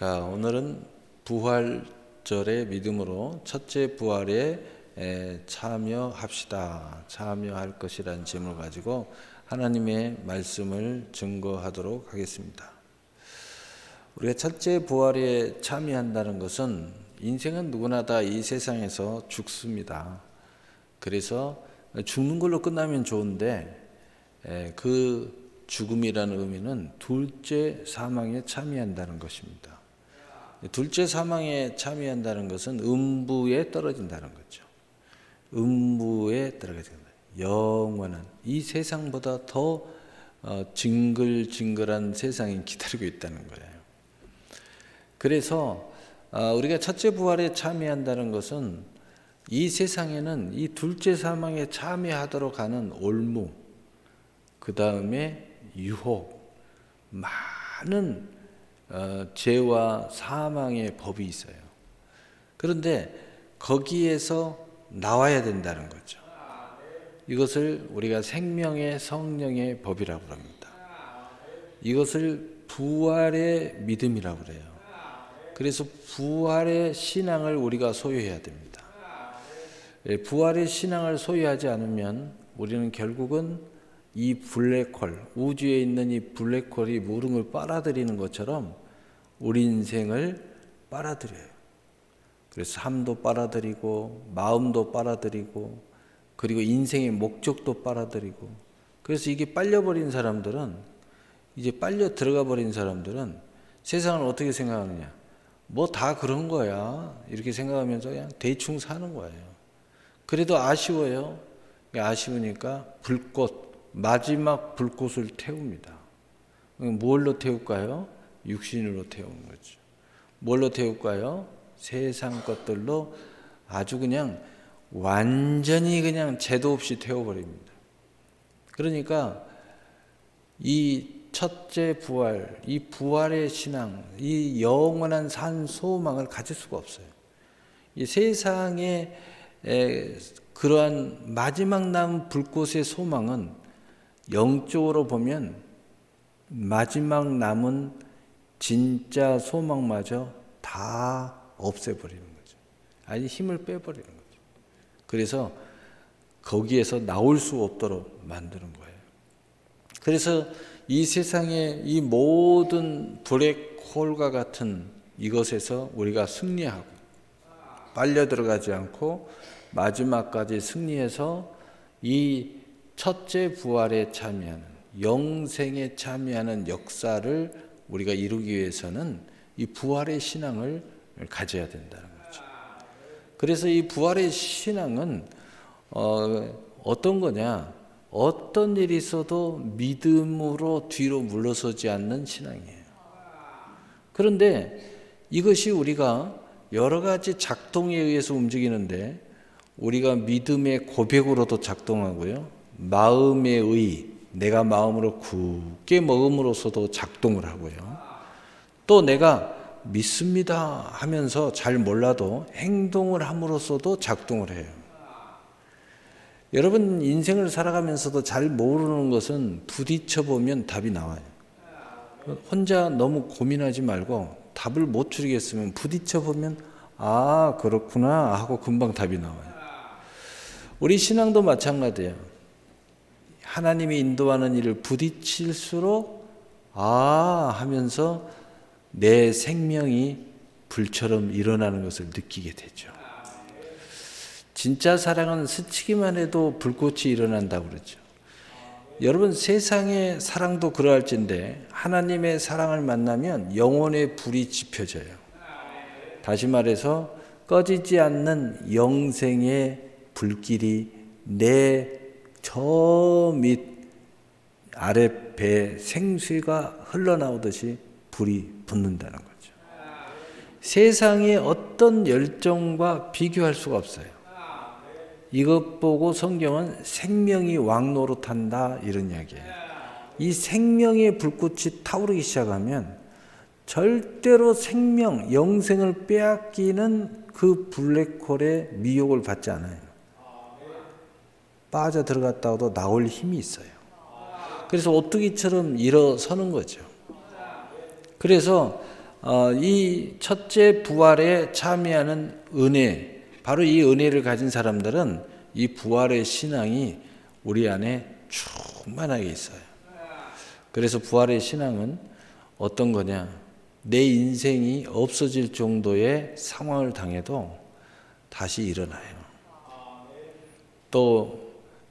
자, 오늘은 부활절의 믿음으로 첫째 부활에 참여할 것이라는 질문을 가지고 하나님의 말씀을 증거하도록 하겠습니다. 우리가 첫째 부활에 참여한다는 것은 인생은 누구나 다 이 세상에서 죽습니다. 그래서 죽는 걸로 끝나면 좋은데 그 죽음이라는 의미는 둘째 사망에 참여한다는 것입니다. 둘째 사망에 참여한다는 것은 음부에 떨어진다는 거죠. 음부에 떨어진다. 영원한 이 세상보다 더 징글징글한 세상이 기다리고 있다는 거예요. 그래서 우리가 첫째 부활에 참여한다는 것은 이 세상에는 이 둘째 사망에 참여하도록 하는 올무, 그 다음에 유혹, 많은 죄와 사망의 법이 있어요. 그런데 거기에서 나와야 된다는 거죠. 이것을 우리가 생명의 성령의 법이라고 합니다. 이것을 부활의 믿음이라고 그래요. 그래서 부활의 신앙을 우리가 소유해야 됩니다. 부활의 신앙을 소유하지 않으면 우리는 결국은 이 블랙홀, 우주에 있는 이 블랙홀이 무릉을 빨아들이는 것처럼 우리 인생을 빨아들여요. 그래서 삶도 빨아들이고 마음도 빨아들이고 그리고 인생의 목적도 빨아들이고, 그래서 이게 빨려버린 사람들은, 이제 빨려 들어가 버린 사람들은 세상을 어떻게 생각하느냐, 뭐 다 그런 거야 이렇게 생각하면서 그냥 대충 사는 거예요. 그래도 아쉬워요. 아쉬우니까 불꽃, 마지막 불꽃을 태웁니다. 뭘로 태울까요? 육신으로 태우는 거죠. 뭘로 태울까요? 세상 것들로 아주 그냥 완전히 그냥 제도 없이 태워버립니다. 그러니까 이 첫째 부활, 이 부활의 신앙, 이 영원한 산 소망을 가질 수가 없어요. 이 세상에 그러한 마지막 남은 불꽃의 소망은 영적으로 보면 마지막 남은 진짜 소망마저 다 없애버리는 거죠. 아니, 힘을 빼버리는 거죠. 그래서 거기에서 나올 수 없도록 만드는 거예요. 그래서 이 세상의 이 모든 블랙홀과 같은 이것에서 우리가 승리하고 빨려 들어가지 않고 마지막까지 승리해서 이 첫째 부활에 참여하는, 영생에 참여하는 역사를 우리가 이루기 위해서는 이 부활의 신앙을 가져야 된다는 거죠. 그래서 이 부활의 신앙은 어떤 거냐, 어떤 일이 있어도 믿음으로 뒤로 물러서지 않는 신앙이에요. 그런데 이것이 우리가 여러 가지 작동에 의해서 움직이는데, 우리가 믿음의 고백으로도 작동하고요, 마음의 의, 내가 마음으로 굳게 먹음으로써도 작동을 하고요, 또 내가 믿습니다 하면서 잘 몰라도 행동을 함으로써도 작동을 해요. 여러분, 인생을 살아가면서도 잘 모르는 것은 부딪혀 보면 답이 나와요. 혼자 너무 고민하지 말고 답을 못 추리겠으면 부딪혀 보면 아, 그렇구나 하고 금방 답이 나와요. 우리 신앙도 마찬가지예요. 하나님이 인도하는 일을 부딪힐수록 아 하면서 내 생명이 불처럼 일어나는 것을 느끼게 되죠. 진짜 사랑은 스치기만 해도 불꽃이 일어난다고 그러죠. 여러분, 세상의 사랑도 그러할진데 하나님의 사랑을 만나면 영혼의 불이 지펴져요. 다시 말해서 꺼지지 않는 영생의 불길이 내 저 밑 아랫배 생수가 흘러나오듯이 불이 붙는다는 거죠. 세상의 어떤 열정과 비교할 수가 없어요. 이것 보고 성경은 생명이 왕노릇한다 이런 이야기예요. 이 생명의 불꽃이 타오르기 시작하면 절대로 생명, 영생을 빼앗기는 그 블랙홀의 미혹을 받지 않아요. 빠져 들어갔다가도 나올 힘이 있어요. 그래서 오뚜기처럼 일어서는 거죠. 그래서 이 첫째 부활에 참여하는 은혜, 바로 이 은혜를 가진 사람들은 이 부활의 신앙이 우리 안에 충만하게 있어요. 그래서 부활의 신앙은 어떤 거냐? 내 인생이 없어질 정도의 상황을 당해도 다시 일어나요. 또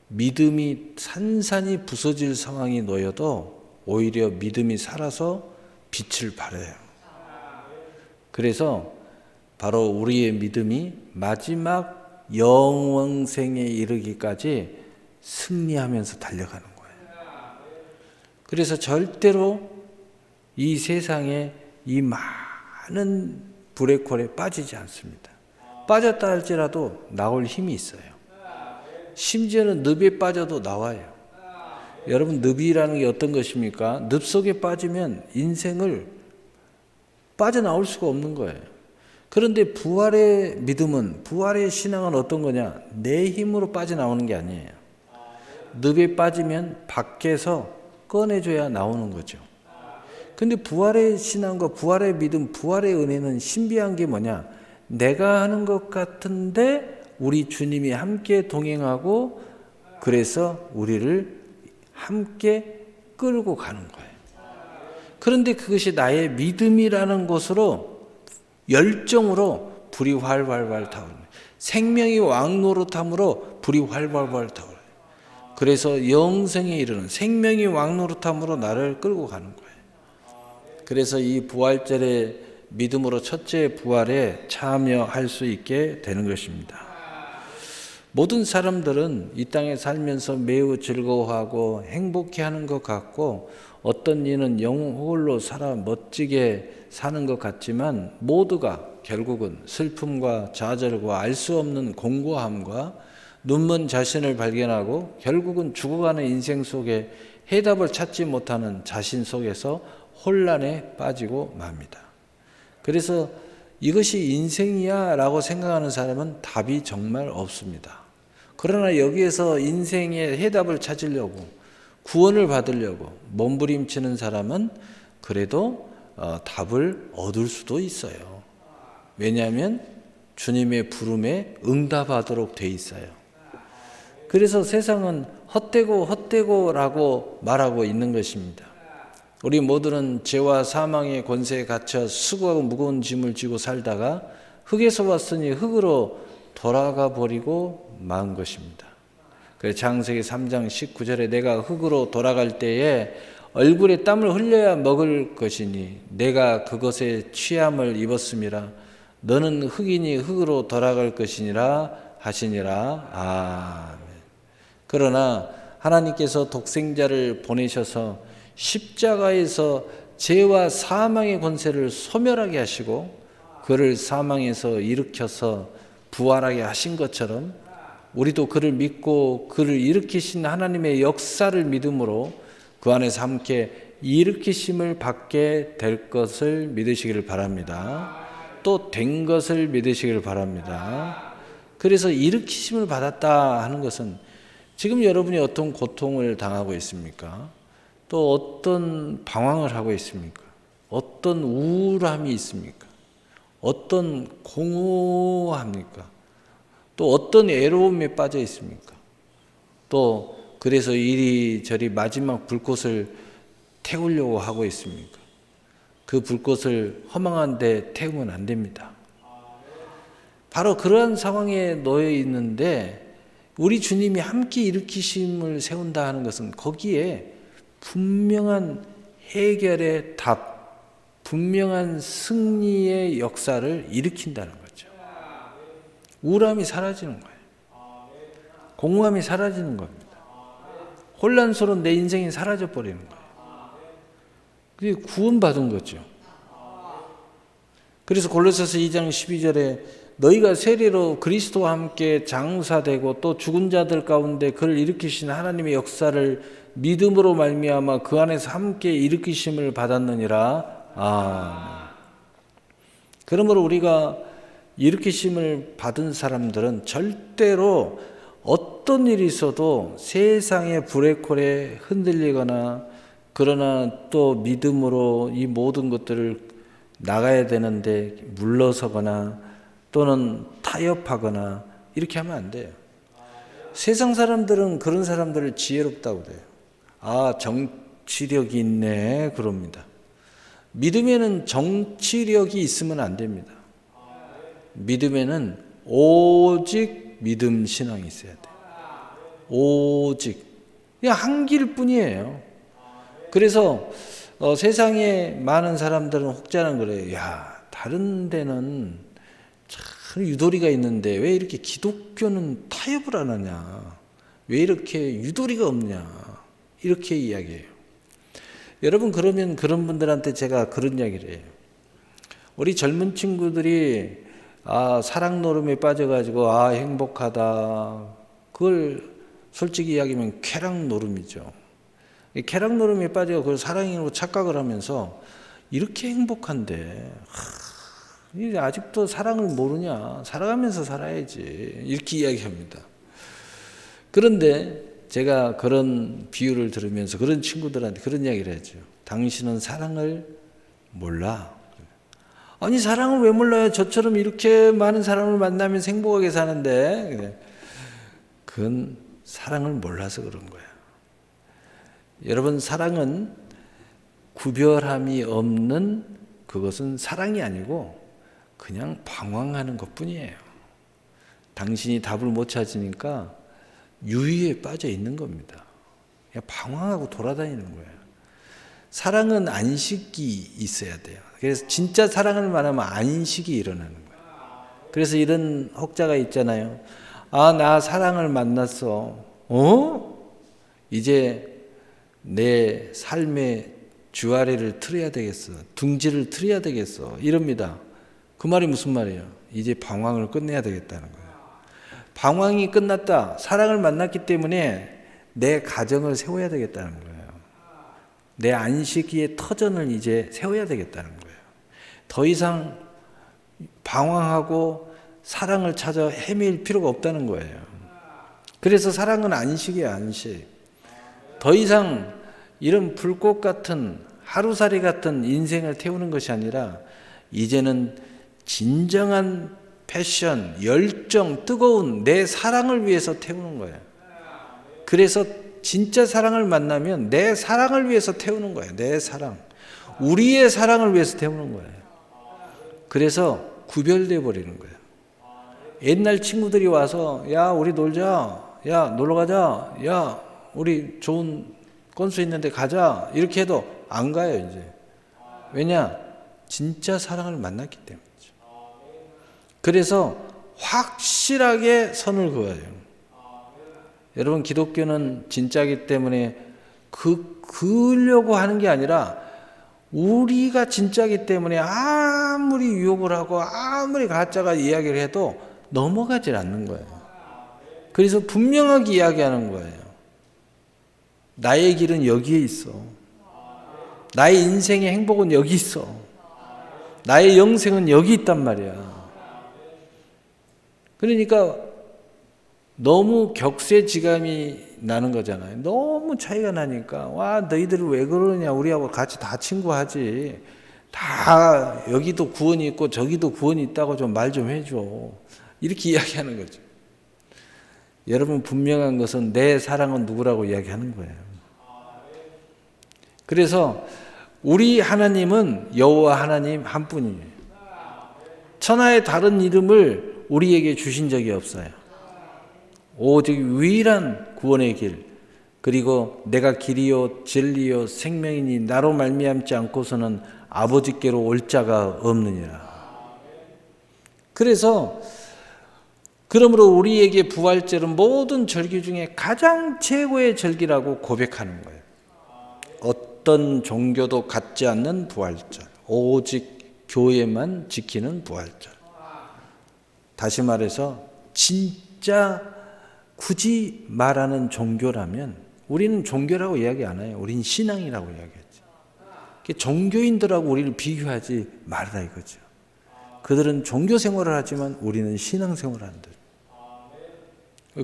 믿음이 산산이 부서질 상황이 놓여도 오히려 믿음이 살아서 빛을 발해요. 그래서 바로 우리의 믿음이 마지막 영원생에 이르기까지 승리하면서 달려가는 거예요. 그래서 절대로 이 세상에 이 많은 블랙홀에 빠지지 않습니다. 빠졌다 할지라도 나올 힘이 있어요. 심지어는 늪에 빠져도 나와요. 여러분, 늪이라는 게 어떤 것입니까? 늪 속에 빠지면 인생을 빠져나올 수가 없는 거예요. 그런데 부활의 믿음은, 부활의 신앙은 어떤 거냐? 내 힘으로 빠져나오는 게 아니에요. 늪에 빠지면 밖에서 꺼내줘야 나오는 거죠. 근데 부활의 신앙과 부활의 믿음, 부활의 은혜는 신비한 게 뭐냐? 내가 하는 것 같은데 우리 주님이 함께 동행하고 그래서 우리를 함께 끌고 가는 거예요. 그런데 그것이 나의 믿음이라는 것으로 열정으로 불이 활활활 타오르는, 생명이 왕노릇함으로 불이 활활활 타오르는, 그래서 영생에 이르는 생명이 왕노릇함으로 나를 끌고 가는 거예요. 그래서 이 부활절의 믿음으로 첫째 부활에 참여할 수 있게 되는 것입니다. 모든 사람들은 이 땅에 살면서 매우 즐거워하고 행복해하는 것 같고 어떤 이는 영혼홀로 살아 멋지게 사는 것 같지만 모두가 결국은 슬픔과 좌절과 알 수 없는 공고함과 눈먼 자신을 발견하고 결국은 죽어가는 인생 속에 해답을 찾지 못하는 자신 속에서 혼란에 빠지고 맙니다. 그래서 이것이 인생이야 라고 생각하는 사람은 답이 정말 없습니다. 그러나 여기에서 인생의 해답을 찾으려고 구원을 받으려고 몸부림치는 사람은 그래도 답을 얻을 수도 있어요. 왜냐하면 주님의 부름에 응답하도록 돼 있어요. 그래서 세상은 헛되고라고 말하고 있는 것입니다. 우리 모두는 죄와 사망의 권세에 갇혀 수고하고 무거운 짐을 지고 살다가 흙에서 왔으니 흙으로 돌아가 버리고 만 것입니다. 그래서 창세기 3장 19절에 내가 흙으로 돌아갈 때에 얼굴에 땀을 흘려야 먹을 것이니 내가 그것에 취함을 입었음이라 너는 흙이니 흙으로 돌아갈 것이니라 하시니라. 아멘. 그러나 하나님께서 독생자를 보내셔서 십자가에서 죄와 사망의 권세를 소멸하게 하시고 그를 사망에서 일으켜서 부활하게 하신 것처럼 우리도 그를 믿고 그를 일으키신 하나님의 역사를 믿음으로 그 안에서 함께 일으키심을 받게 될 것을 믿으시기를 바랍니다. 또 된 것을 믿으시기를 바랍니다. 그래서 일으키심을 받았다 하는 것은 지금 여러분이 어떤 고통을 당하고 있습니까? 또 어떤 방황을 하고 있습니까? 어떤 우울함이 있습니까? 어떤 공허합니까? 또 어떤 애로움에 빠져 있습니까? 또 그래서 이리저리 마지막 불꽃을 태우려고 하고 있습니까? 그 불꽃을 허망한 데 태우면 안 됩니다. 바로 그러한 상황에 놓여 있는데 우리 주님이 함께 일으키심을 세운다 하는 것은 거기에 분명한 해결의 답, 분명한 승리의 역사를 일으킨다는 거죠. 우울함이 사라지는 거예요. 공허함이 사라지는 겁니다. 혼란스러운 내 인생이 사라져 버리는 거예요. 그게 구원받은 거죠. 그래서 골로새서 2장 12절에 너희가 세례로 그리스도와 함께 장사되고 또 죽은 자들 가운데 그를 일으키신 하나님의 역사를 믿음으로 말미암아 그 안에서 함께 일으키심을 받았느니라. 아멘. 그러므로 우리가 일으키심을 받은 사람들은 절대로 어떤 일이 있어도 세상의 블랙홀에 흔들리거나 그러나 또 믿음으로 이 모든 것들을 나가야 되는데 물러서거나 또는 타협하거나 이렇게 하면 안 돼요. 세상 사람들은 그런 사람들을 지혜롭다고 그래요. 아, 정치력이 있네 그럽니다. 믿음에는 정치력이 있으면 안 됩니다. 믿음에는 오직 믿음 신앙이 있어야 돼요. 오직 그냥 한 길뿐이에요. 그래서 세상에 많은 사람들은 혹자는 그래요. 야, 다른 데는 참 유도리가 있는데 왜 이렇게 기독교는 타협을 안 하냐? 왜 이렇게 유도리가 없냐? 이렇게 이야기해요. 여러분, 그러면 그런 분들한테 제가 그런 이야기를 해요. 우리 젊은 친구들이 사랑 노름에 빠져가지고 행복하다. 그걸 솔직히 이야기하면 쾌락 노름이죠. 쾌락 노름에 빠져 그걸 사랑으로 착각을 하면서 이렇게 행복한데 아직도 사랑을 모르냐? 살아가면서 살아야지. 이렇게 이야기합니다. 그런데 제가 그런 비유를 들으면서 그런 친구들한테 그런 이야기를 하죠. 당신은 사랑을 몰라. 아니, 사랑을 왜 몰라요? 저처럼 이렇게 많은 사람을 만나면서 행복하게 사는데. 그건 사랑을 몰라서 그런 거야. 여러분, 사랑은 구별함이 없는 그것은 사랑이 아니고 그냥 방황하는 것뿐이에요. 당신이 답을 못 찾으니까 유의에 빠져 있는 겁니다. 그냥 방황하고 돌아다니는 거예요. 사랑은 안식이 있어야 돼요. 그래서 진짜 사랑을 말하면 안식이 일어나는 거예요. 그래서 이런 혹자가 있잖아요. 나 사랑을 만났어. 이제 내 삶의 주아래를 틀어야 되겠어. 둥지를 틀어야 되겠어. 이럽니다. 그 말이 무슨 말이에요? 이제 방황을 끝내야 되겠다는 거예요. 방황이 끝났다. 사랑을 만났기 때문에 내 가정을 세워야 되겠다는 거예요. 내 안식기의 터전을 이제 세워야 되겠다는 거예요. 더 이상 방황하고 사랑을 찾아 헤맬 필요가 없다는 거예요. 그래서 사랑은 안식이에요, 안식. 더 이상 이런 불꽃 같은 하루살이 같은 인생을 태우는 것이 아니라 이제는 진정한 패션, 열정, 뜨거운 내 사랑을 위해서 태우는 거예요. 그래서 진짜 사랑을 만나면 내 사랑을 위해서 태우는 거예요. 내 사랑. 우리의 사랑을 위해서 태우는 거예요. 그래서 구별돼 버리는 거예요. 옛날 친구들이 와서 야, 우리 놀자. 야, 놀러 가자. 야, 우리 좋은 건수 있는데 가자. 이렇게 해도 안 가요, 이제. 왜냐? 진짜 사랑을 만났기 때문이죠. 그래서 확실하게 선을 그어요. 여러분, 기독교는 진짜이기 때문에 그으려고 하는 게 아니라 우리가 진짜이기 때문에 아무리 유혹을 하고 아무리 가짜가 이야기를 해도 넘어가질 않는 거예요. 그래서 분명하게 이야기하는 거예요. 나의 길은 여기에 있어. 나의 인생의 행복은 여기 있어. 나의 영생은 여기 있단 말이야. 그러니까 너무 격세지감이 나는 거잖아요. 너무 차이가 나니까 와, 너희들 왜 그러냐? 우리하고 같이 다 친구하지. 다 여기도 구원이 있고 저기도 구원이 있다고 좀 말 좀 해줘. 이렇게 이야기하는 거죠. 여러분, 분명한 것은 내 사랑은 누구라고 이야기하는 거예요. 그래서 우리 하나님은 여호와 하나님 한 분이에요. 천하의 다른 이름을 우리에게 주신 적이 없어요. 오직 유일한 구원의 길, 그리고 내가 길이요 진리요 생명이니 나로 말미암지 않고서는 아버지께로 올 자가 없느니라. 그래서 그러므로 우리에게 부활절은 모든 절기 중에 가장 최고의 절기라고 고백하는 거예요. 어떤 종교도 갖지 않는 부활절, 오직 교회만 지키는 부활절. 다시 말해서 진짜 굳이 말하는 종교라면 우리는 종교라고 이야기 안 해요. 우리는 신앙이라고 이야기하죠. 종교인들하고 우리를 비교하지 말라 이거죠. 그들은 종교 생활을 하지만 우리는 신앙 생활을 한다.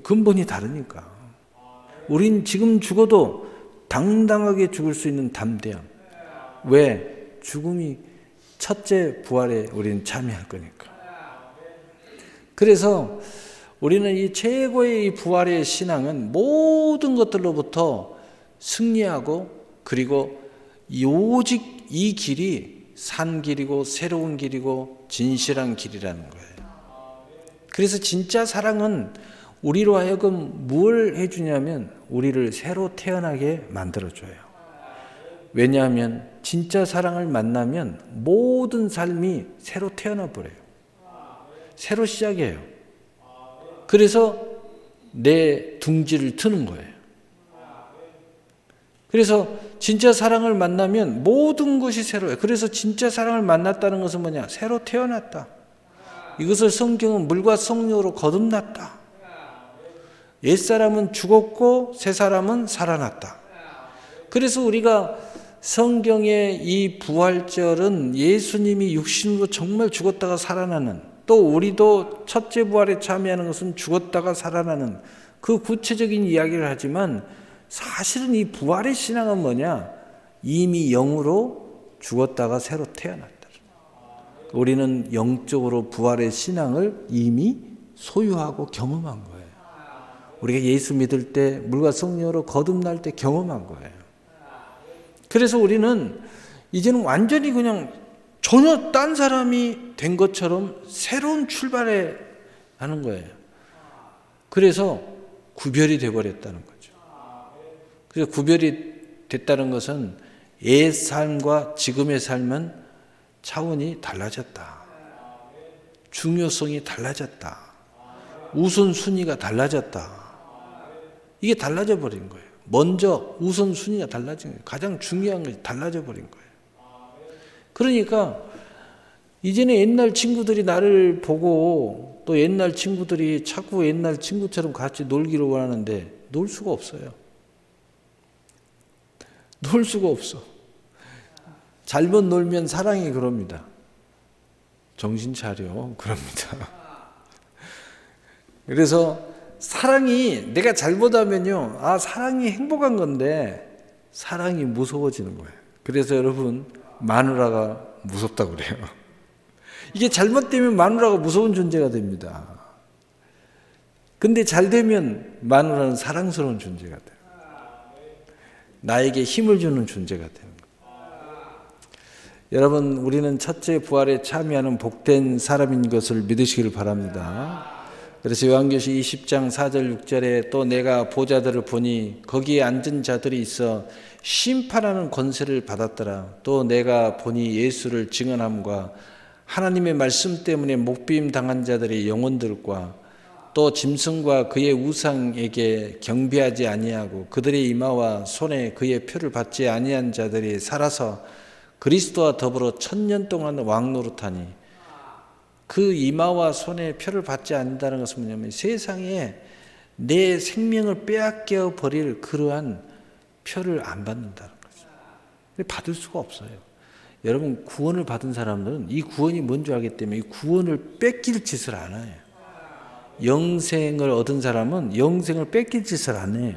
근본이 다르니까. 우린 지금 죽어도 당당하게 죽을 수 있는 담대함. 왜? 죽음이 첫째 부활에 우리는 참여할 거니까. 그래서 우리는 이 최고의 이 부활의 신앙은 모든 것들로부터 승리하고, 그리고 오직 이 길이 산 길이고 새로운 길이고 진실한 길이라는 거예요. 그래서 진짜 사랑은 우리로 하여금 뭘 해주냐면 우리를 새로 태어나게 만들어줘요. 왜냐하면 진짜 사랑을 만나면 모든 삶이 새로 태어나 버려요. 새로 시작해요. 그래서 내 둥지를 트는 거예요. 그래서 진짜 사랑을 만나면 모든 것이 새로워요. 그래서 진짜 사랑을 만났다는 것은 뭐냐? 새로 태어났다. 이것을 성경은 물과 성령으로 거듭났다. 옛사람은 죽었고 새 사람은 살아났다. 그래서 우리가 성경의 이 부활절은 예수님이 육신으로 정말 죽었다가 살아나는, 또 우리도 첫째 부활에 참여하는 것은 죽었다가 살아나는 그 구체적인 이야기를 하지만, 사실은 이 부활의 신앙은 뭐냐? 이미 영으로 죽었다가 새로 태어났다. 우리는 영적으로 부활의 신앙을 이미 소유하고 경험한 거예요. 우리가 예수 믿을 때 물과 성령으로 거듭날 때 경험한 거예요. 그래서 우리는 이제는 완전히 그냥 전혀 딴 사람이 된 것처럼 새로운 출발에 하는 거예요. 그래서 구별이 되어버렸다는 거죠. 그래서 구별이 됐다는 것은 옛 삶과 지금의 삶은 차원이 달라졌다. 중요성이 달라졌다. 우선순위가 달라졌다. 이게 달라져 버린 거예요. 먼저 우선순위가 달라진 거예요. 가장 중요한 것이 달라져 버린 거예요. 그러니까 이제는 옛날 친구들이 나를 보고 또 옛날 친구들이 자꾸 옛날 친구처럼 같이 놀기를 원하는데 놀 수가 없어요. 놀 수가 없어. 잘못 놀면 사랑이 그럽니다. 정신 차려. 그럽니다. 그래서 사랑이, 내가 잘못하면요, 사랑이 행복한 건데 사랑이 무서워지는 거예요. 그래서 여러분, 마누라가 무섭다고 그래요. 이게 잘못되면 마누라가 무서운 존재가 됩니다. 근데 잘 되면 마누라는 사랑스러운 존재가 돼요. 나에게 힘을 주는 존재가 되는 거예요. 여러분, 우리는 첫째 부활에 참여하는 복된 사람인 것을 믿으시길 바랍니다. 그래서 요한계시 20장 4절 6절에 또 내가 보좌들을 보니 거기에 앉은 자들이 있어 심판하는 권세를 받았더라. 또 내가 보니 예수를 증언함과 하나님의 말씀 때문에 목배임 당한 자들의 영혼들과 또 짐승과 그의 우상에게 경배하지 아니하고 그들의 이마와 손에 그의 표를 받지 아니한 자들이 살아서 그리스도와 더불어 1000년 동안 왕노릇하니, 그 이마와 손에 표를 받지 않는다는 것은 뭐냐면 세상에 내 생명을 빼앗겨 버릴 그러한 표를 안 받는다는 거죠. 받을 수가 없어요. 여러분, 구원을 받은 사람들은 이 구원이 뭔지 알기 때문에 이 구원을 뺏길 짓을 안 해요. 영생을 얻은 사람은 영생을 뺏길 짓을 안 해요.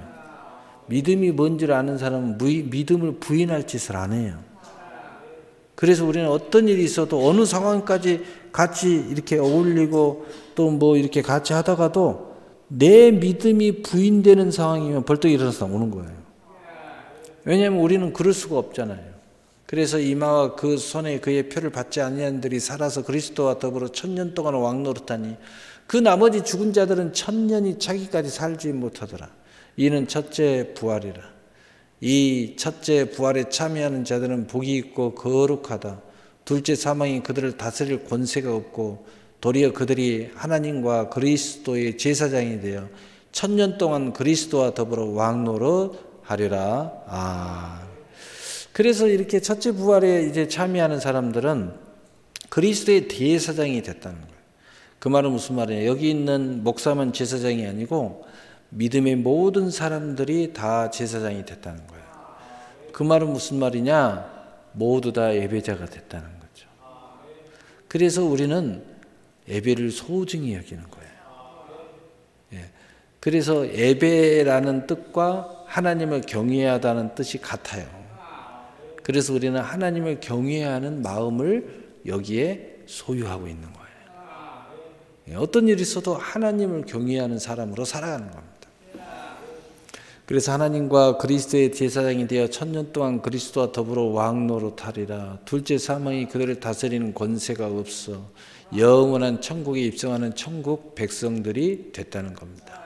믿음이 뭔지를 아는 사람은 믿음을 부인할 짓을 안 해요. 그래서 우리는 어떤 일이 있어도 어느 상황까지 같이 이렇게 어울리고 또 뭐 이렇게 같이 하다가도 내 믿음이 부인되는 상황이면 벌떡 일어나서 오는 거예요. 왜냐하면 우리는 그럴 수가 없잖아요. 그래서 이마와 그 손에 그의 표를 받지 아니한 들이 살아서 그리스도와 더불어 1000년 동안 왕노릇하니 그 나머지 죽은 자들은 1000년이 차기까지 살지 못하더라. 이는 첫째 부활이라. 이 첫째 부활에 참여하는 자들은 복이 있고 거룩하다. 둘째 사망이 그들을 다스릴 권세가 없고 도리어 그들이 하나님과 그리스도의 제사장이 되어 1000년 동안 그리스도와 더불어 왕노릇하리라. 그래서 이렇게 첫째 부활에 이제 참여하는 사람들은 그리스도의 제사장이 됐다는 거예요. 그 말은 무슨 말이에요? 여기 있는 목사만 제사장이 아니고 믿음의 모든 사람들이 다 제사장이 됐다는 거예요. 그 말은 무슨 말이냐? 모두 다 예배자가 됐다는 거죠. 그래서 우리는 예배를 소중히 여기는 거예요. 예. 그래서 예배라는 뜻과 하나님을 경외하다는 뜻이 같아요. 그래서 우리는 하나님을 경외하는 마음을 여기에 소유하고 있는 거예요. 어떤 일이 있어도 하나님을 경외하는 사람으로 살아가는 겁니다. 그래서 하나님과 그리스도의 제사장이 되어 1000년 동안 그리스도와 더불어 왕노릇하리라. 둘째 사망이 그들을 다스리는 권세가 없어 영원한 천국에 입성하는 천국 백성들이 됐다는 겁니다.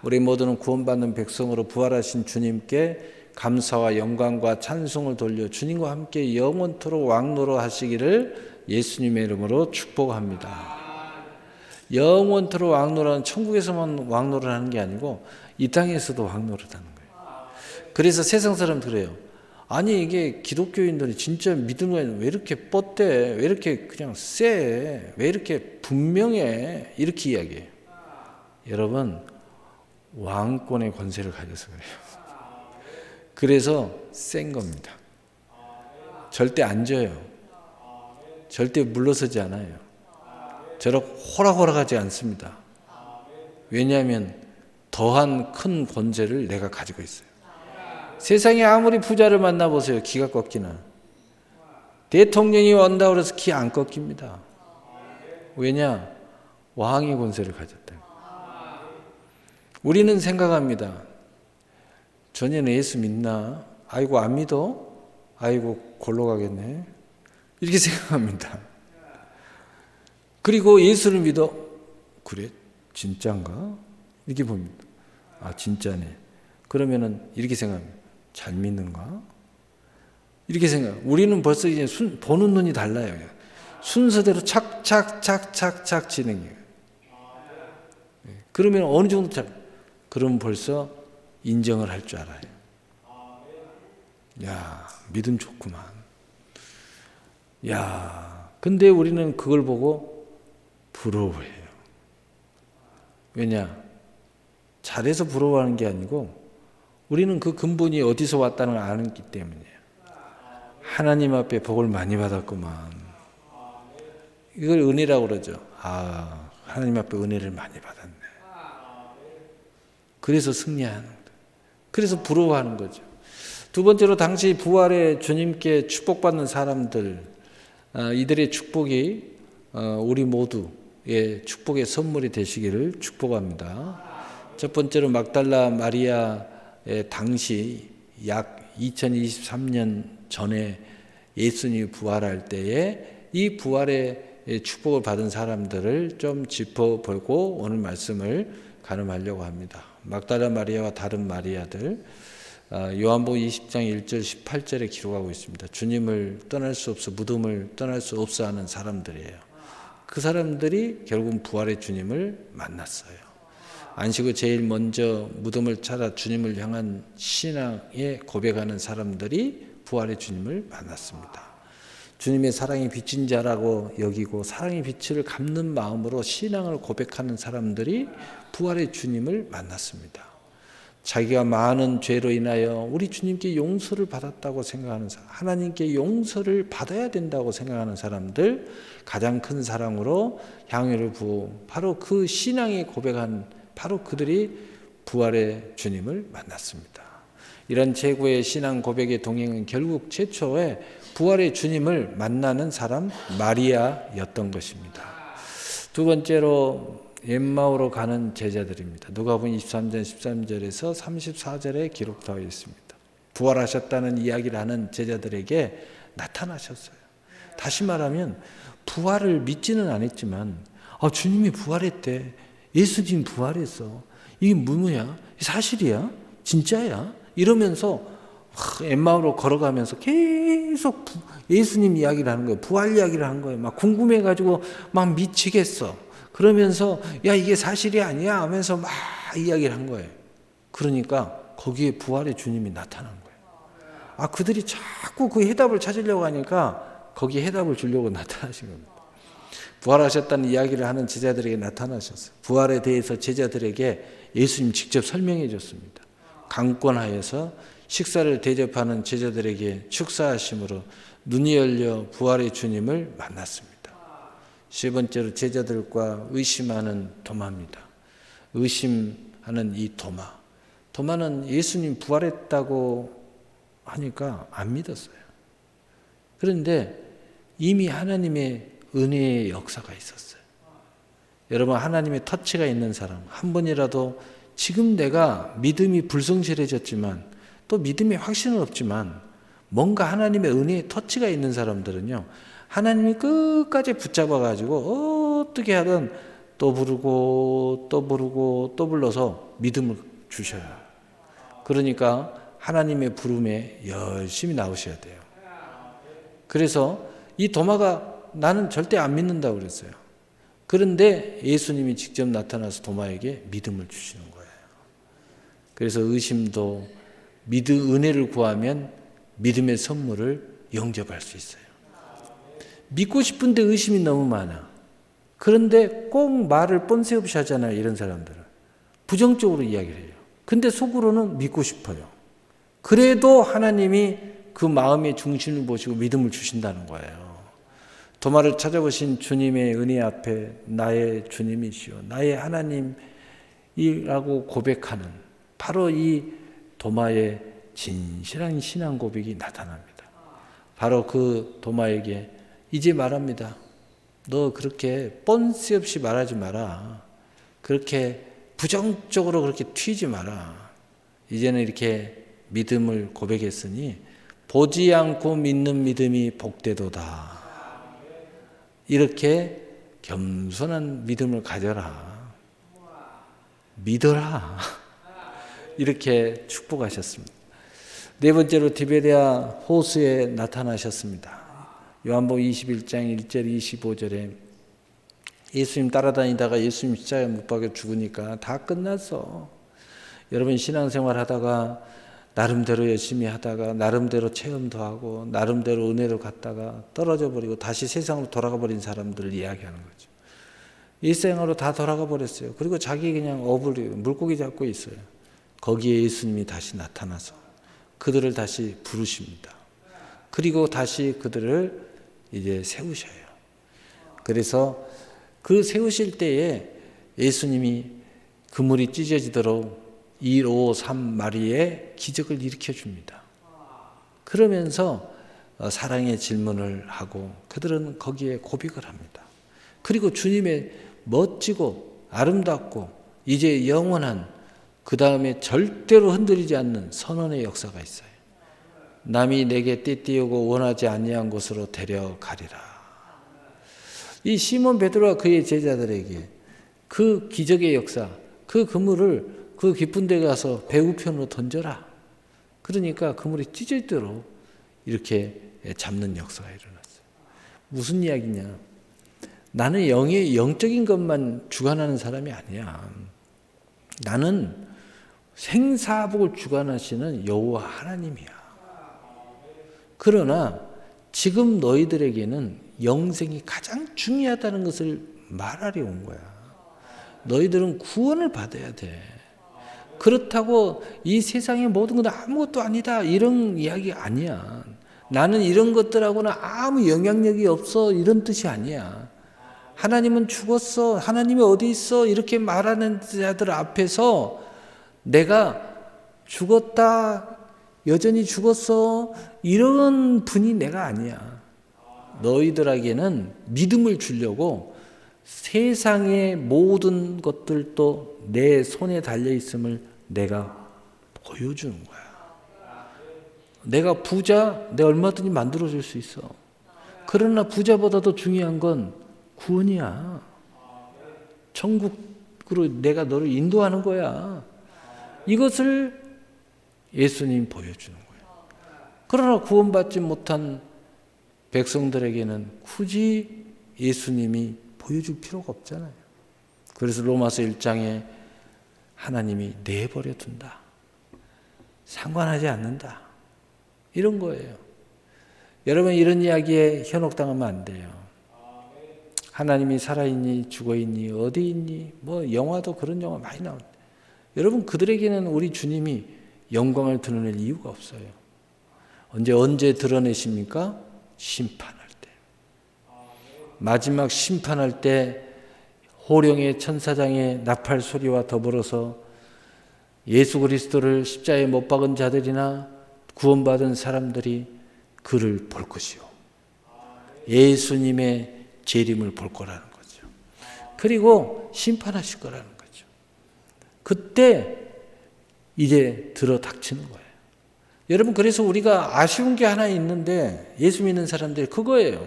우리 모두는 구원받는 백성으로 부활하신 주님께 감사와 영광과 찬송을 돌려 주님과 함께 영원토록 왕노릇하시기를 예수님의 이름으로 축복합니다. 영원토록 왕노릇하는, 천국에서만 왕노릇하는 게 아니고 이 땅에서도 왕노릇하는 거예요. 그래서 세상 사람들 그래요. 아니 이게 기독교인들이 진짜 믿음은 왜 이렇게 뻗대? 왜 이렇게 그냥 쎄? 왜 이렇게 분명해? 이렇게 이야기해요. 여러분, 왕권의 권세를 가져서 그래요. 그래서 센 겁니다. 절대 안 져요. 절대 물러서지 않아요. 저렇게 호락호락하지 않습니다. 왜냐하면 더한 큰 권세를 내가 가지고 있어요. 세상에 아무리 부자를 만나보세요. 기가 꺾이나. 대통령이 온다고 해서 기 안 꺾입니다. 왜냐? 왕의 권세를 가졌다. 우리는 생각합니다. 전에는 예수 믿나? 아이고 안 믿어? 아이고 골로 가겠네. 이렇게 생각합니다. 그리고 예수를 믿어? 그래? 진짠가? 이렇게 봅니다. 아 진짜네. 그러면은 이렇게 생각합니다. 잘 믿는가? 이렇게 생각. 우리는 벌써 이제 보는 눈이 달라요. 순서대로 착착착착착 진행해요. 그러면 어느 정도 그럼 벌써 인정을 할 줄 알아요. 야, 믿음 좋구만. 야, 근데 우리는 그걸 보고 부러워해요. 왜냐? 잘해서 부러워하는 게 아니고 우리는 그 근본이 어디서 왔다는 걸 아는기 때문이에요. 하나님 앞에 복을 많이 받았구만. 이걸 은혜라고 그러죠. 아, 하나님 앞에 은혜를 많이 받았네. 그래서 승리하는 거예요. 그래서 부러워하는 거죠. 두 번째로 당시 부활의 주님께 축복받는 사람들, 이들의 축복이 우리 모두의 축복의 선물이 되시기를 축복합니다. 첫 번째로 막달라 마리아의 당시 약 2023년 전에 예수님이 부활할 때에 이 부활의 축복을 받은 사람들을 좀 짚어보고 오늘 말씀을 가늠하려고 합니다. 막달라 마리아와 다른 마리아들, 요한복음 20장 1절 18절에 기록하고 있습니다. 주님을 떠날 수 없어, 무덤을 떠날 수 없어 하는 사람들이에요. 그 사람들이 결국은 부활의 주님을 만났어요. 안식 후 제일 먼저 무덤을 찾아 주님을 향한 신앙에 고백하는 사람들이 부활의 주님을 만났습니다. 주님의 사랑이 비친 자라고 여기고 사랑의 빛을 갚는 마음으로 신앙을 고백하는 사람들이 부활의 주님을 만났습니다. 자기가 많은 죄로 인하여 우리 주님께 용서를 받았다고 생각하는 사람, 하나님께 용서를 받아야 된다고 생각하는 사람들, 가장 큰 사랑으로 향유를 부어 바로 그 신앙에 고백한 바로 그들이 부활의 주님을 만났습니다. 이런 최고의 신앙 고백의 동행은 결국 최초의 부활의 주님을 만나는 사람 마리아였던 것입니다. 두 번째로 엠마오로 가는 제자들입니다. 누가복음 23장 13절에서 34절에 기록되어 있습니다. 부활하셨다는 이야기를 하는 제자들에게 나타나셨어요. 다시 말하면 부활을 믿지는 않았지만 주님이 부활했대. 예수님 부활했어. 이게 뭐야? 사실이야? 진짜야? 이러면서 엠마오로 걸어가면서 계속 예수님 이야기를 하는 거예요. 부활 이야기를 하는 거예요. 막 궁금해가지고 막 미치겠어. 그러면서 야 이게 사실이 아니야 하면서 막 이야기를 한 거예요. 그러니까 거기에 부활의 주님이 나타난 거예요. 그들이 자꾸 그 해답을 찾으려고 하니까 거기에 해답을 주려고 나타나신 겁니다. 부활하셨다는 이야기를 하는 제자들에게 나타나셨어요. 부활에 대해서 제자들에게 예수님 직접 설명해 줬습니다. 강권하여서 식사를 대접하는 제자들에게 축사하심으로 눈이 열려 부활의 주님을 만났습니다. 세 번째로 제자들과 의심하는 도마입니다. 의심하는 이 도마. 도마는 예수님 부활했다고 하니까 안 믿었어요. 그런데 이미 하나님의 은혜의 역사가 있었어요. 여러분, 하나님의 터치가 있는 사람, 한 번이라도 지금 내가 믿음이 불성실해졌지만 또 믿음의 확신은 없지만 뭔가 하나님의 은혜의 터치가 있는 사람들은요, 하나님이 끝까지 붙잡아가지고 어떻게 하든 또 부르고 또 부르고 또 불러서 믿음을 주셔요. 그러니까 하나님의 부름에 열심히 나오셔야 돼요. 그래서 이 도마가 나는 절대 안 믿는다고 그랬어요. 그런데 예수님이 직접 나타나서 도마에게 믿음을 주시는 거예요. 그래서 의심도 은혜를 구하면 믿음의 선물을 영접할 수 있어요. 믿고 싶은데 의심이 너무 많아. 그런데 꼭 말을 뻔세 없이 하잖아요. 이런 사람들은 부정적으로 이야기를 해요. 근데 속으로는 믿고 싶어요. 그래도 하나님이 그 마음의 중심을 보시고 믿음을 주신다는 거예요. 도마를 찾아보신 주님의 은혜 앞에 나의 주님이시오, 나의 하나님이라고 고백하는 바로 이 도마의 진실한 신앙 고백이 나타납니다. 바로 그 도마에게 이제 말합니다. 너 그렇게 뻔씨 없이 말하지 마라. 그렇게 부정적으로 그렇게 튀지 마라. 이제는 이렇게 믿음을 고백했으니 보지 않고 믿는 믿음이 복되도다. 이렇게 겸손한 믿음을 가져라. 믿어라. 이렇게 축복하셨습니다. 네 번째로 디베랴 호수에 나타나셨습니다. 요한복음 21장 1절 25절에 예수님 따라다니다가 예수님 십자가에 못 박혀 죽으니까 다 끝났어. 여러분, 신앙생활 하다가 나름대로 열심히 하다가 나름대로 체험도 하고 나름대로 은혜로 갔다가 떨어져 버리고 다시 세상으로 돌아가 버린 사람들을 이야기하는 거죠. 일생으로 다 돌아가 버렸어요. 그리고 자기 그냥 물고기 잡고 있어요. 거기에 예수님이 다시 나타나서 그들을 다시 부르십니다. 그리고 다시 그들을 이제 세우셔요. 그래서 그 세우실 때에 예수님이 그물이 찢어지도록 1, 5, 3 마리의 기적을 일으켜 줍니다. 그러면서 사랑의 질문을 하고 그들은 거기에 고백을 합니다. 그리고 주님의 멋지고 아름답고 이제 영원한 그 다음에 절대로 흔들리지 않는 선언의 역사가 있어요. 남이 내게 떼띄우고 원하지 아니한 곳으로 데려가리라. 이 시몬 베드로와 그의 제자들에게 그 기적의 역사, 그 그물을 그 깊은 데 가서 배 우편으로 던져라. 그러니까 그물이 찢어지도록 이렇게 잡는 역사가 일어났어요. 무슨 이야기냐? 나는 영적인 것만 주관하는 사람이 아니야. 나는 생사복을 주관하시는 여호와 하나님이야. 그러나 지금 너희들에게는 영생이 가장 중요하다는 것을 말하려 온 거야. 너희들은 구원을 받아야 돼. 그렇다고 이 세상의 모든 건 아무것도 아니다 이런 이야기 아니야. 나는 이런 것들하고는 아무 영향력이 없어 이런 뜻이 아니야. 하나님은 죽었어, 하나님이 어디 있어 이렇게 말하는 자들 앞에서 내가 죽었다, 여전히 죽었어 이런 분이 내가 아니야. 너희들에게는 믿음을 주려고 세상의 모든 것들도 내 손에 달려있음을 내가 보여주는 거야. 내가 부자, 내가 얼마든지 만들어줄 수 있어. 그러나 부자보다도 중요한 건 구원이야. 천국으로 내가 너를 인도하는 거야. 이것을 예수님이 보여주는 거예요. 그러나 구원받지 못한 백성들에게는 굳이 예수님이 보여줄 필요가 없잖아요. 그래서 로마서 1장에 하나님이 내버려 둔다. 상관하지 않는다. 이런 거예요. 여러분, 이런 이야기에 현혹당하면 안 돼요. 하나님이 살아있니 죽어있니 어디 있니 뭐 영화도 그런 영화 많이 나오는데 여러분, 그들에게는 우리 주님이 영광을 드러낼 이유가 없어요. 언제 드러내십니까? 심판할 때. 마지막 심판할 때 호령의 천사장의 나팔 소리와 더불어서 예수 그리스도를 십자가에 못 박은 자들이나 구원받은 사람들이 그를 볼 것이요. 예수님의 재림을 볼 거라는 거죠. 그리고 심판하실 거라는 거죠. 그때 이제 들어 닥치는 거예요. 여러분, 그래서 우리가 아쉬운 게 하나 있는데, 예수 믿는 사람들 그거예요.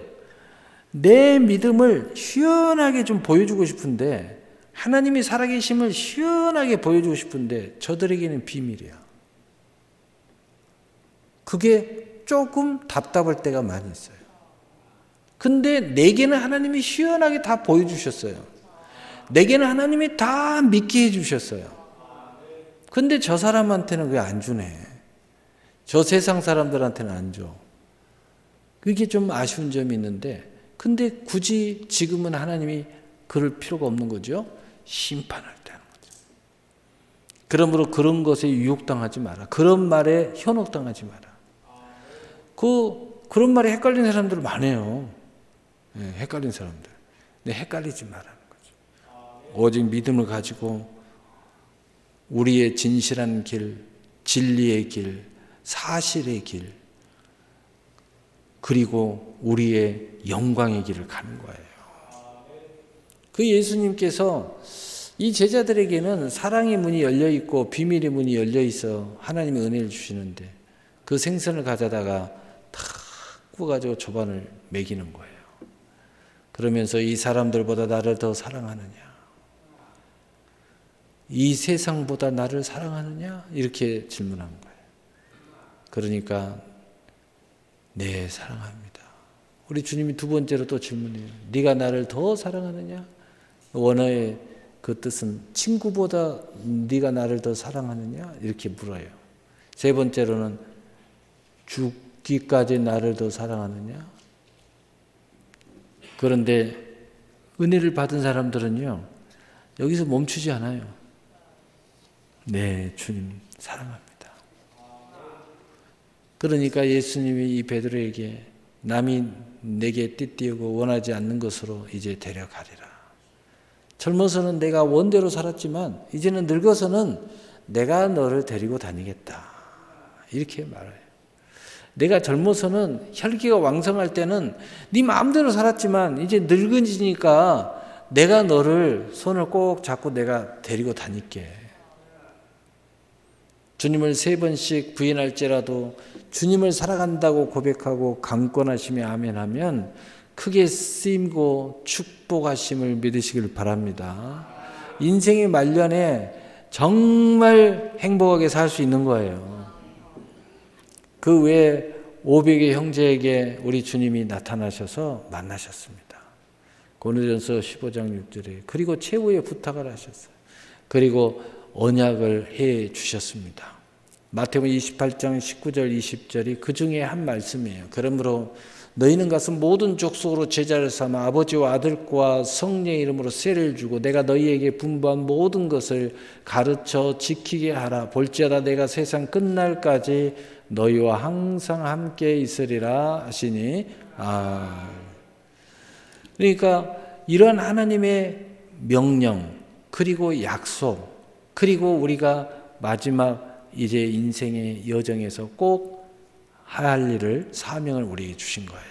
내 믿음을 시원하게 좀 보여주고 싶은데, 하나님이 살아계심을 시원하게 보여주고 싶은데 저들에게는 비밀이야. 그게 조금 답답할 때가 많이 있어요. 근데 내게는 하나님이 시원하게 다 보여주셨어요. 내게는 하나님이 다 믿게 해주셨어요. 근데 저 사람한테는 왜 안 주네? 저 세상 사람들한테는 안 줘. 그게 좀 아쉬운 점이 있는데, 근데 굳이 지금은 하나님이 그럴 필요가 없는 거죠. 심판할 때는 거죠. 그러므로 그런 것에 유혹당하지 마라. 그런 말에 현혹당하지 마라. 그런 말에 헷갈리는 사람들 많아요. 네, 헷갈리는 사람들. 근데 헷갈리지 말라는 거죠. 오직 믿음을 가지고 우리의 진실한 길, 진리의 길, 사실의 길, 그리고 우리의 영광의 길을 가는 거예요. 그 예수님께서 이 제자들에게는 사랑의 문이 열려 있고 비밀의 문이 열려 있어 하나님의 은혜를 주시는데, 그 생선을 가져다가 탁 구워가지고 조반을 먹이는 거예요. 그러면서 이 사람들보다 나를 더 사랑하느냐, 이 세상보다 나를 사랑하느냐, 이렇게 질문한 거예요. 그러니까 네, 사랑합니다. 우리 주님이 두 번째로 또 질문해요. 네가 나를 더 사랑하느냐? 원어의 그 뜻은 친구보다 네가 나를 더 사랑하느냐? 이렇게 물어요. 세 번째로는 죽기까지 나를 더 사랑하느냐? 그런데 은혜를 받은 사람들은요, 여기서 멈추지 않아요. 네, 주님 사랑합니다. 그러니까 예수님이 이 베드로에게 남이 내게 띠띠우고 원하지 않는 것으로 이제 데려가리라. 젊어서는 내가 원대로 살았지만 이제는 늙어서는 내가 너를 데리고 다니겠다. 이렇게 말해요. 내가 젊어서는 혈기가 왕성할 때는 네 마음대로 살았지만 이제 늙은지니까 내가 너를 손을 꼭 잡고 내가 데리고 다닐게. 주님을 3번씩 부인할지라도 주님을 사랑한다고 고백하고 강권하시며 아멘하면 크게 쓰임고 축복하심을 믿으시길 바랍니다. 인생의 말년에 정말 행복하게 살 수 있는 거예요. 그 외에 500의 형제에게 우리 주님이 나타나셔서 만나셨습니다. 고린도전서 15장 6절에 그리고 최후의 부탁을 하셨어요. 그리고 언약을 해 주셨습니다. 마태복음 28장 19절 20절이 그 중에 한 말씀이에요. 그러므로 너희는 가서 모든 족속으로 제자를 삼아 아버지와 아들과 성령의 이름으로 세례를 주고 내가 너희에게 분부한 모든 것을 가르쳐 지키게 하라. 볼지어다 내가 세상 끝날까지 너희와 항상 함께 있으리라 하시니. 그러니까 이런 하나님의 명령, 그리고 약속, 그리고 우리가 마지막 이제 인생의 여정에서 꼭 할 일을, 사명을 우리에게 주신 거예요.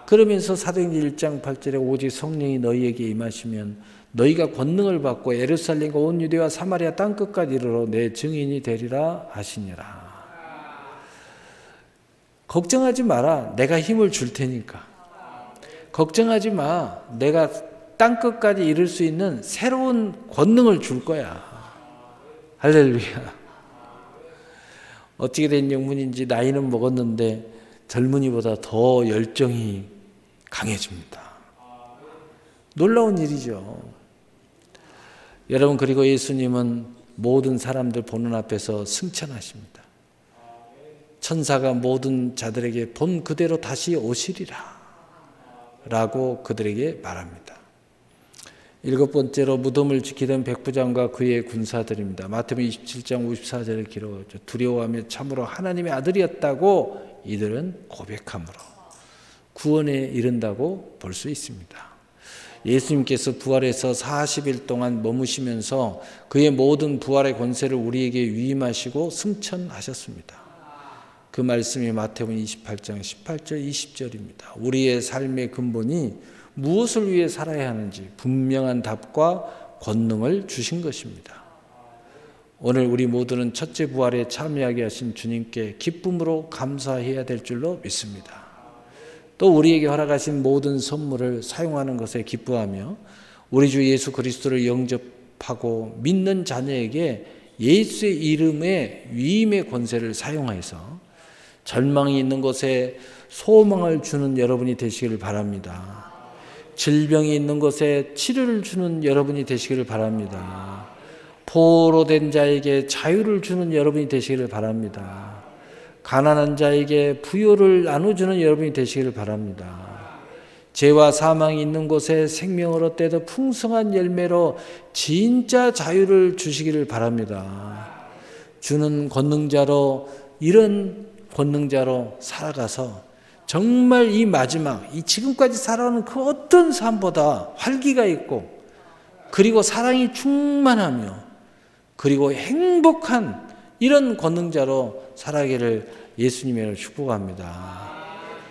그러면서 사도행전 1장 8절에 오직 성령이 너희에게 임하시면 너희가 권능을 받고 예루살렘과 온 유대와 사마리아 땅끝까지 이르러 내 증인이 되리라 하시니라. 걱정하지 마라. 내가 힘을 줄 테니까. 걱정하지 마. 내가 땅끝까지 이룰 수 있는 새로운 권능을 줄 거야. 할렐루야. 어떻게 된 영문인지 나이는 먹었는데 젊은이보다 더 열정이 강해집니다. 놀라운 일이죠. 여러분, 그리고 예수님은 모든 사람들 보는 앞에서 승천하십니다. 천사가 모든 자들에게 본 그대로 다시 오시리라 라고 그들에게 말합니다. 7번째로 무덤을 지키던 백부장과 그의 군사들입니다. 마태복음 27장 54절에 기록하죠. 두려워하며 참으로 하나님의 아들이었다고 이들은 고백함으로 구원에 이른다고 볼 수 있습니다. 예수님께서 부활해서 40일 동안 머무시면서 그의 모든 부활의 권세를 우리에게 위임하시고 승천하셨습니다. 그 말씀이 마태복음 28장 18절 20절입니다. 우리의 삶의 근본이 무엇을 위해 살아야 하는지 분명한 답과 권능을 주신 것입니다. 오늘 우리 모두는 첫째 부활에 참여하게 하신 주님께 기쁨으로 감사해야 될 줄로 믿습니다. 또 우리에게 허락하신 모든 선물을 사용하는 것에 기뻐하며 우리 주 예수 그리스도를 영접하고 믿는 자녀에게 예수의 이름의 위임의 권세를 사용하여서 절망이 있는 곳에 소망을 주는 여러분이 되시기를 바랍니다. 질병이 있는 곳에 치료를 주는 여러분이 되시기를 바랍니다. 포로된 자에게 자유를 주는 여러분이 되시기를 바랍니다. 가난한 자에게 부요를 나눠주는 여러분이 되시기를 바랍니다. 죄와 사망이 있는 곳에 생명을 얻되 풍성한 열매로 진짜 자유를 주시기를 바랍니다. 주는 권능자로, 이런 권능자로 살아가서 정말 이 마지막, 이 지금까지 살아오는 그 어떤 삶보다 활기가 있고, 그리고 사랑이 충만하며, 그리고 행복한 이런 권능자로 살아가기를 예수님으로 축복합니다.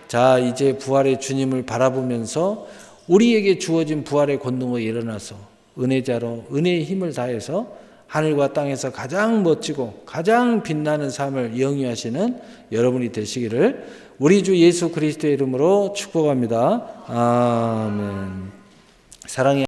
자, 이제 부활의 주님을 바라보면서 우리에게 주어진 부활의 권능으로 일어나서 은혜자로 은혜의 힘을 다해서 하늘과 땅에서 가장 멋지고 가장 빛나는 삶을 영위하시는 여러분이 되시기를 우리 주 예수 그리스도의 이름으로 축복합니다. 아멘. 사랑의